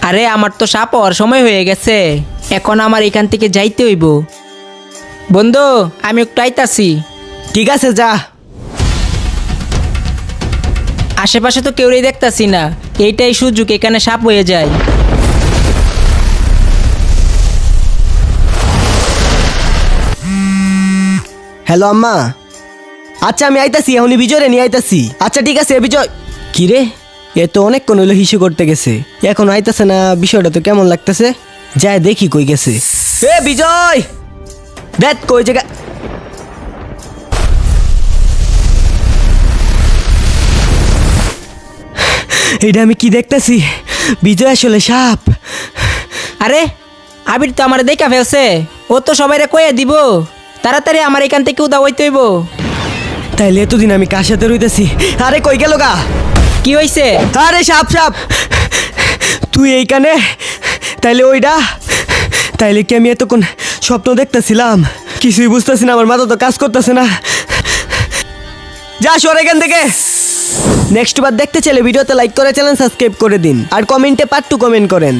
আরে আমার তো সাপ হওয়ার সময় হয়ে গেছে, এখন আমার এখান থেকে যাইতে হইব। বন্ধু, আমি একটু আইতাছি। ঠিক আছে, যা। আশেপাশে তো কেউই দেখতাছি না, এইটাই সুযোগ, এখানে সাপ হয়ে যায়। হ্যালো আম্মা। আচ্ছা আমি আইতাছি, এখনই বিজয়রে নিয়ে আইতাছি। আচ্ছা ঠিক আছে বিজয়। কি রে, এ তো অনেকক্ষণ হইলো হিসু করতে গেছে, এখন আইতাছে না, বিষয়টা তো কেমন লাগতেছে। যায় দেখি কই গেছে। এ বিজয়, দেখ কই জায়গা। এটা আমি কি দেখতেছি? বিজয় আসলে সাপ। আরে আবির তো আমার দেখা ফেলছে, ও তো সবাইরে কয়ে দিব। তাড়াতাড়ি আমার এখান থেকে উদা হইতে হইব। তাইলে এতদিন আমি কার সাথে রইতেছি? আরে কই গেল গা? কি হইছে? আরে সাপ সাপ, তুই এইখানে? তাইলে ওইটা, তাইলে কি আমি এতক্ষণ স্বপ্ন দেখতেছিলাম? কিছুই বুঝতেছি না, আমার মাথা তো কাজ করতেছে না। যা সর এখান থেকে। নেক্সট বার দেখতে চাইলে ভিডিওতে লাইক করে চ্যানেল সাবস্ক্রাইব করে দিন, আর কমেন্টে পার্ট 2 কমেন্ট করেন।